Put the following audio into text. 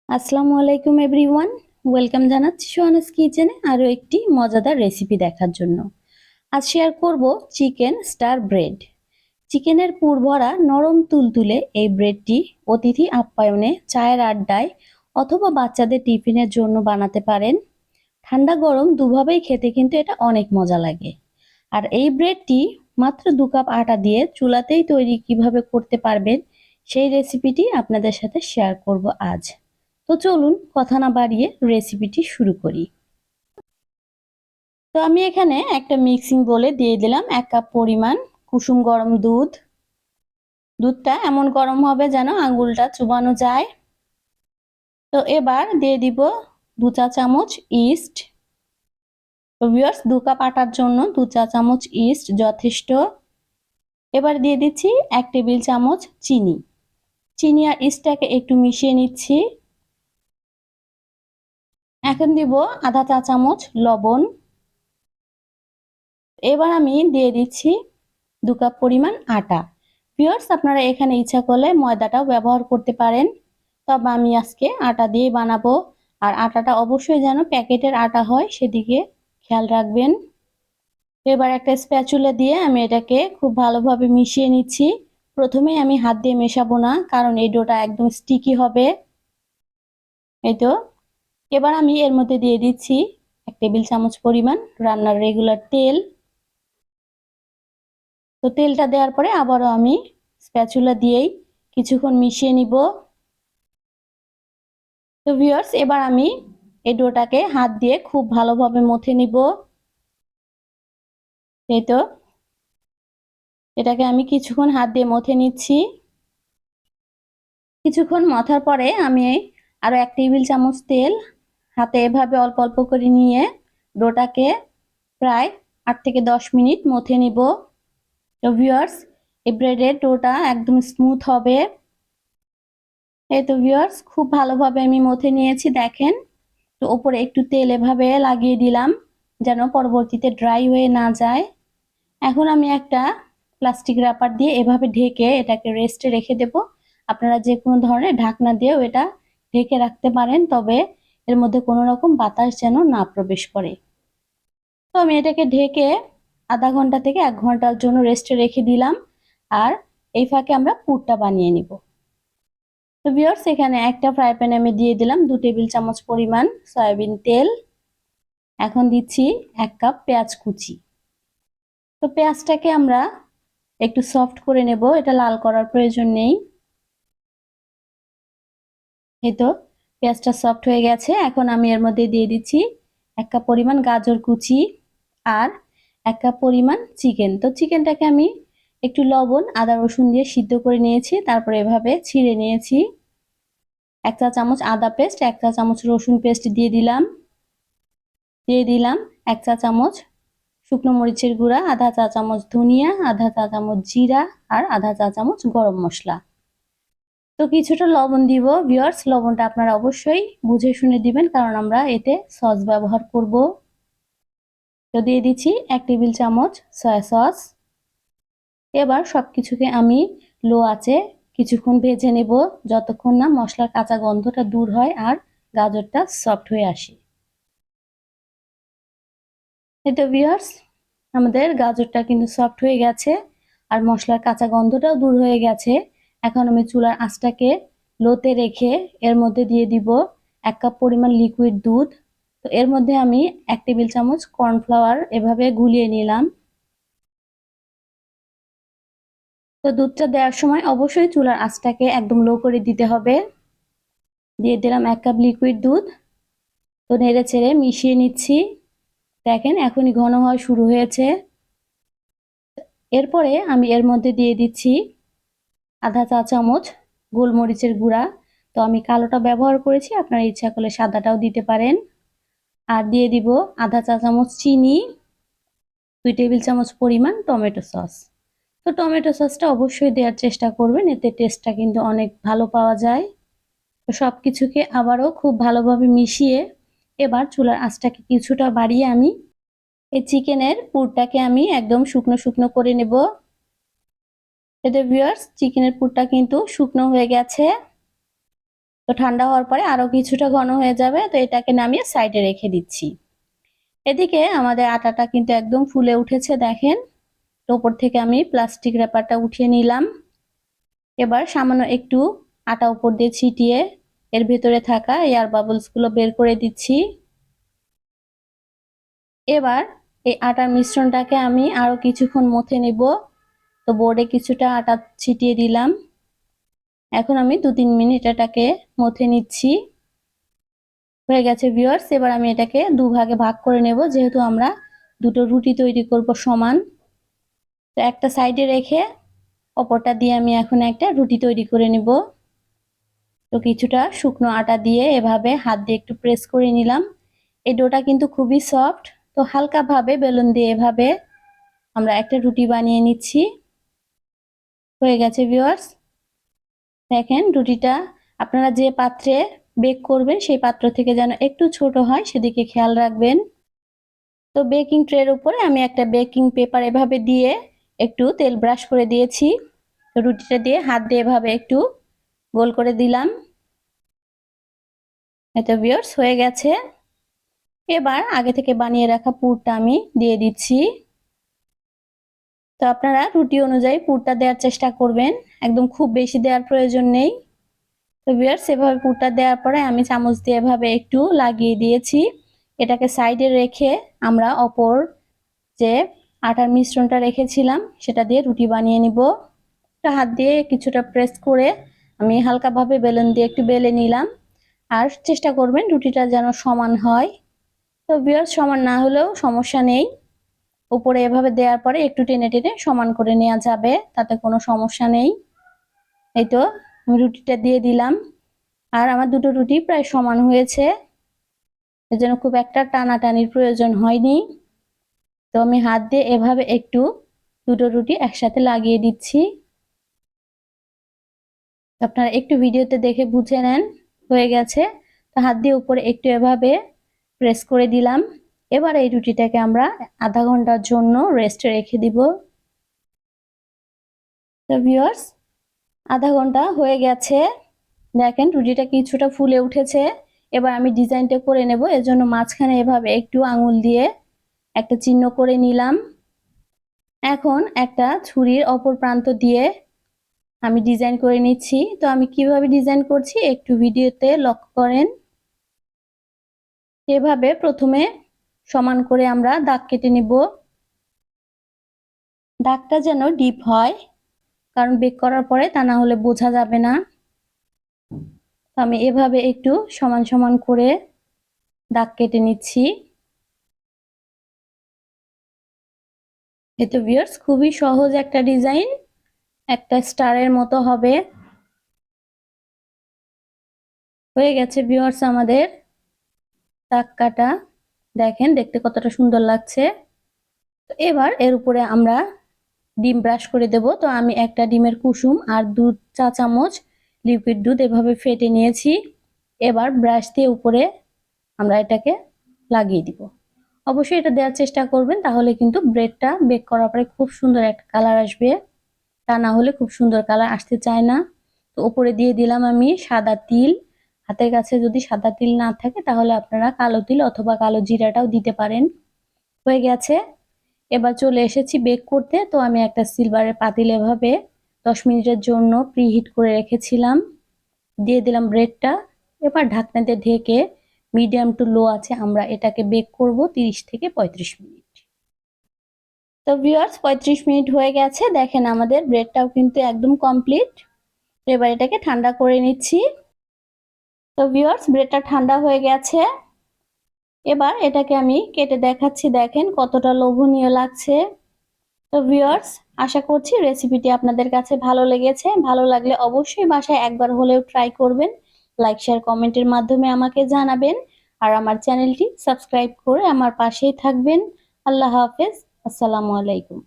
আসসালামু আলাইকুম everyone. Welcome জানাচ্ছি সোহানাস কিচেনে আরও একটি মজাদার রেসিপি দেখার জন্য। আজ শেয়ার করব চিকেন স্টার ব্রেড। চিকেনের পুর ভরা নরম তুলতুলে এই ব্রেডটি অতিথি আপ্যায়নে, চায়ের আড্ডায় অথবা বাচ্চাদের টিফিনের জন্য বানাতে পারেন। ঠান্ডা গরম দুভাবেই খেতে কিন্তু এটা অনেক মজা লাগে। আর এই ব্রেডটি মাত্র 2 কাপ আটা দিয়ে চুলাতেই তৈরি কিভাবে করতে পারবেন সেই রেসিপিটি আপনাদের সাথে শেয়ার করব আজ। তো চলুন কথা না বাড়িয়ে রেসিপিটি শুরু করি। তো আমি এখানে একটা মিক্সিং বোলে দিয়ে দিলাম 1 কাপ পরিমাণ কুসুম গরম দুধ। দুধটা এমন গরম হবে যেন আঙ্গুলটা চুবানো যায়। তো এবার দিয়ে দিব 2 চা চামচ ইস্ট। তো ভিউয়ার্স 2 কাপ আটার জন্য 2 চা চামচ ইস্ট যথেষ্ট। এবার দিয়ে দিচ্ছি 1 টেবিল চামচ চিনি। চিনি আর ইস্টটাকে একটু মিশিয়ে নিচ্ছি। এখন দিব আধা চা চামচ লবণ। এবার আমি দিয়ে দিচ্ছি 2 কাপ পরিমাণ আটা। ভিউয়ার্স আপনারা এখানে ইচ্ছা করলে ময়দাটাও ব্যবহার করতে পারেন, তবে আমি আজকে আটা দিয়ে বানাবো। আর আটাটা অবশ্যই যেন প্যাকেটের আটা হয় সেদিকে খেয়াল রাখবেন। এবার একটা স্প্যাচুলা দিয়ে আমি এটাকে খুব ভালোভাবে মিশিয়ে নিচ্ছি। প্রথমেই আমি হাত দিয়ে মেশাবো না, কারণ এই ডোটা একদম স্টিকি হবে। এই তো এবার আমি এর মধ্যে দিয়ে দিচ্ছি 1 টেবিল চামচ পরিমাণ রান্নার রেগুলার তেল। তো তেলটা দেওয়ার পরে আবারও আমি স্প্যাচুলা দিয়েই কিছুক্ষণ মিশিয়ে নিব। তো ভিউয়ার্স এবার আমি এই ডোটাকে হাত দিয়ে খুব ভালোভাবে মথে নিব। এই তো এটাকে আমি কিছুক্ষণ হাত দিয়ে মথে নিচ্ছি। কিছুক্ষণ মথার পরে আমি আরো 1 টেবিল চামচ তেল হাতে এভাবে অল্প অল্প করে নিয়ে ডোটাকে প্রায় 8 থেকে 10 মিনিট মথে নিব। তো ভিউয়ার্স এই ব্রেডের ডোটা একদম স্মুথ হবে। এই তো ভিউয়ার্স খুব ভালোভাবে আমি মথে নিয়েছি, দেখেন। তো উপরে একটু তেল এভাবে লাগিয়ে দিলাম যেন পরবর্তীতে ড্রাই হয়ে না যায়। এখন আমি একটা প্লাস্টিক র্যাপার দিয়ে এভাবে ঢেকে এটাকে রেস্টে রেখে দেব। আপনারা যে কোনো ধরনের ঢাকনা দিয়েও এটা ঢেকে রাখতে পারেন, তবে এর মধ্যে কোনো রকম বাতাস যেন না প্রবেশ করে। তো আমি এটাকে ঢেকে আধা ঘন্টা থেকে 1 ঘন্টার জন্য রেস্টে রেখে দিলাম। আর এই ফাঁকে আমরা পুরটা বানিয়ে নিব। তো ভিউয়ার্স এখানে একটা ফ্রাই প্যানে আমি দিয়ে দিলাম 2 টেবিল চামচ পরিমাণ সয়াবিন তেল। এখন দিচ্ছি 1 কাপ পেঁয়াজ কুচি। তো পেঁয়াজটাকে আমরা একটু সফট করে নেব, এটা লাল করার প্রয়োজন নেই। এই তো পেঁয়াজটা সফট হয়ে গেছে। এখন আমি এর মধ্যে দিয়ে দিচ্ছি 1 কাপ পরিমাণ গাজর কুচি আর 1 কাপ পরিমাণ চিকেন। তো চিকেনটাকে আমি একটু লবণ আদা রসুন দিয়ে সিদ্ধ করে নিয়েছি, তারপরে এভাবে ছিঁড়ে নিয়েছি। 1 চা চামচ আদা পেস্ট, 1 চা চামচ রসুন পেস্ট দিয়ে দিলাম। 1 চা চামচ শুকনো মরিচের গুঁড়া, আধা চা চামচ ধনিয়া, আধা চা চামচ জিরা আর আধা চা চামচ গরম মশলা। তো কিছুটা লবণ দিব। ভিউয়ার্স লবণটা আপনারা অবশ্যই বুঝে শুনে দিবেন, কারণ আমরা এতে সস ব্যবহার করব। তো দিয়ে দিচ্ছি 1 টেবিল চামচ সয়া সস। এবার সবকিছুকে আমি লো আঁচে কিছুক্ষণ ভেজে নেব, যতক্ষণ না মশলার কাঁচা গন্ধটা দূর হয় আর গাজরটা সফট হয়ে আসে। এই তো ভিউয়ার্স আমাদের গাজরটা কিন্তু সফট হয়ে গেছে আর মশলার কাঁচা গন্ধটাও দূর হয়ে গেছে। এখন আমি চুলার আঁচটাকে লোতে রেখে এর মধ্যে দিয়ে দিব 1 কাপ পরিমাণ লিকুইড দুধ। তো এর মধ্যে আমি 1 টেবিল চামচ কর্নফ্লাওয়ার এভাবে গুলিয়ে নিলাম। তো দুধটা দেওয়ার সময় অবশ্যই চুলার আঁচটাকে একদম লো করে দিতে হবে। দিয়ে দিলাম 1 কাপ লিকুইড দুধ। তো নেড়ে চেড়ে মিশিয়ে নিচ্ছি। দেখেন এখনই ঘন হওয়া শুরু হয়েছে। এরপরে আমি এর মধ্যে দিয়ে দিচ্ছি আধা চা চামচ গোলমরিচের গুঁড়া। তো আমি কালোটা ব্যবহার করেছি, আপনারা ইচ্ছা করলে সাদাটাও দিতে পারেন। আর দিয়ে দিব আধা চা চামচ চিনি, 2 টেবিল চামচ পরিমাণ টমেটো সস। তো টমেটো সসটা অবশ্যই দেওয়ার চেষ্টা করবেন, এতে টেস্টটা কিন্তু অনেক ভালো পাওয়া যায়। তো সব কিছুকে আবারও খুব ভালোভাবে মিশিয়ে এবার চুলার আঁচটাকে কিছুটা বাড়িয়ে আমি এই চিকেনের পুরটাকে আমি একদম শুকনো শুকনো করে নেব। এতে ভিউয়ার্স চিকেনের পুরটা কিন্তু শুকনো হয়ে গেছে। তো ঠান্ডা হওয়ার পরে আরো কিছুটা ঘন হয়ে যাবে, তো এটাকে নামিয়ে সাইডে রেখে দিচ্ছি। এদিকে আমাদের আটাটা কিন্তু একদম ফুলে উঠেছে দেখেন। তো উপর থেকে আমি প্লাস্টিক র্যাপারটা উঠিয়ে নিলাম। এবার সামান্য একটু আটা উপর দিয়ে ছিটিয়ে এর ভেতরে থাকা এয়ার বাবলস গুলো বের করে দিচ্ছি। এবার এই আটার মিশ্রণটাকে আমি আরো কিছুক্ষণ মথে নিব। তো বোর্ডে কিছুটা আটা ছিটিয়ে দিলাম। এখন আমি 2-3 মিনিট এটাকে মথে নিচ্ছি। হয়ে গেছে ভিউয়ার্স, এবার আমি এটাকে দুভাগে ভাগ করে নেব, যেহেতু আমরা দুটো রুটি তৈরি করব সমান। তো একটা সাইডে রেখে অপরটা দিয়ে আমি এখন একটা রুটি তৈরি করে নিব। তো কিছুটা শুকনো আটা দিয়ে এভাবে হাত দিয়ে একটু প্রেস করে নিলাম। এই ডোটা কিন্তু খুবই সফট, তো হালকাভাবে বেলুন দিয়ে এভাবে আমরা একটা রুটি বানিয়ে নিচ্ছি। হয়ে গেছে ভিউয়ার্স, দেখেন রুটিটা আপনারা যে পাত্রে বেক করবেন সেই পাত্র থেকে যেন একটু ছোট হয় সেদিকে খেয়াল রাখবেন। তো বেকিং ট্রের উপরে আমি একটা বেকিং পেপার এভাবে দিয়ে একটু তেল ব্রাশ করে দিয়েছি। তো রুটিটা দিয়ে হাত দিয়ে এভাবে একটু গোল করে দিলাম। এতো ভিউয়ার্স হয়ে গেছে। এবার আগে থেকে বানিয়ে রাখা পুরটা আমি দিয়ে দিচ্ছি। তো আপনারা রুটি অনুযায়ী পুরটা দেওয়ার চেষ্টা করবেন, একদম খুব বেশি দেওয়ার প্রয়োজন নেই। তো ভিউয়ার্স এভাবে পুরটা দেওয়ার পরে আমি চামচ দিয়ে এভাবে একটু লাগিয়ে দিয়েছি। এটাকে সাইডে রেখে আমরা অপর যে আটার মিশ্রণটা রেখেছিলাম সেটা দিয়ে রুটি বানিয়ে নিব। তো হাত দিয়ে কিছুটা প্রেস করে আমি হালকাভাবে বেলুন দিয়ে একটু বেলে নিলাম। আর চেষ্টা করবেন রুটিটা যেন সমান হয়। তো ভিউয়ার্স সমান না হলেও সমস্যা নেই, উপরে এভাবে দেওয়ার পরে একটু টেনে টেনে সমান করে নেওয়া যাবে, তাতে কোনো সমস্যা নেই। এই তো আমি রুটিটা দিয়ে দিলাম, আর আমার দুটো রুটি প্রায় সমান হয়েছে, এজন্য খুব একটা টানাটানির প্রয়োজন হয়নি। তো আমি হাত দিয়ে এভাবে একটু দুটো রুটি একসাথে লাগিয়ে দিচ্ছি। আপনারা একটু ভিডিওতে দেখে বুঝে নেন। হয়ে গেছে, তো হাত দিয়ে উপরে একটু এভাবে প্রেস করে দিলাম। এবার এই রুটিটাকে আমরা আধা ঘন্টার জন্য রেস্টে রেখে দিব। তো ভিউয়ার্স আধা ঘন্টা হয়ে গেছে, দেখেন রুটিটা কিছুটা ফুলে উঠেছে। এবার আমি ডিজাইনটা করে নেব, এজন্য মাঝখানে এভাবে একটু আঙুল দিয়ে একটা চিহ্ন করে নিলাম। এখন একটা ছুরির অপর প্রান্ত দিয়ে আমি ডিজাইন করে নিচ্ছি। তো আমি কিভাবে ডিজাইন করছি একটু ভিডিওতে লক্ষ্য করেন। এভাবে প্রথমে সমান করে আমরা দাগ কেটে নিব। দাগটা যেন ডিপ হয়, কারণ বেক করার পরে তা না হলে বোঝা যাবে না। তো আমি এভাবে একটু সমান সমান করে দাগ কেটে নিচ্ছি। এই তো ভিউয়ার্স খুবই সহজ একটা ডিজাইন, একটা স্টারের মতো হবে। হয়ে গেছে ভিউয়ার্স আমাদের দাগ কাটা, দেখেন দেখতে কতটা সুন্দর লাগছে। তো এবার এর উপরে আমরা ডিম ব্রাশ করে দেব। তো আমি একটা ডিমের কুসুম আর 2 চা চামচ লিকুইড দুধ এভাবে ফেটে নিয়েছি। এবার ব্রাশ দিয়ে উপরে আমরা এটাকে লাগিয়ে দিব। অবশ্যই এটা দেওয়ার চেষ্টা করবেন, তাহলে কিন্তু ব্রেডটা বেক করার পরে খুব সুন্দর একটা কালার আসবে, তা না হলে খুব সুন্দর কালার আসতে চায় না। তো উপরে দিয়ে দিলাম আমি সাদা তিল। হাতের কাছে যদি সাদা তিল না থাকে তাহলে আপনারা কালো তিল অথবা কালো জিরাটাও দিতে পারেন। হয়ে গেছে, এবার চলে এসেছি বেক করতে। তো আমি একটা সিলভারের পাতিল এভাবে 10 মিনিটের জন্য প্রিহিট করে রেখেছিলাম। দিয়ে দিলাম ব্রেডটা। এবার ঢাকনা দিয়ে ঢেকে মিডিয়াম টু লো আছে আমরা এটাকে বেক করব 30 থেকে 35 মিনিট। তো ভিউয়ার্স 35 মিনিট হয়ে গেছে, দেখেন আমাদের ব্রেডটাও কিন্তু একদম কমপ্লিট। এবার এটাকে ঠান্ডা করে নিচ্ছি। তো ভিউয়ার্স ব্রেডটা ঠান্ডা হয়ে গেছে, এবার এটাকে আমি কেটে দেখাচ্ছি, দেখেন কতটা লোভনীয় লাগছে। তো ভিউয়ার্স আশা করছি রেসিপিটি আপনাদের কাছে ভালো লেগেছে। ভালো লাগলে অবশ্যই বাসায় একবার হলেও ট্রাই করবেন। লাইক শেয়ার কমেন্টের মাধ্যমে আমাকে জানাবেন, আর আমার চ্যানেলটি সাবস্ক্রাইব করে আমার পাশেই থাকবেন। আল্লাহ হাফেজ, আসসালামু আলাইকুম।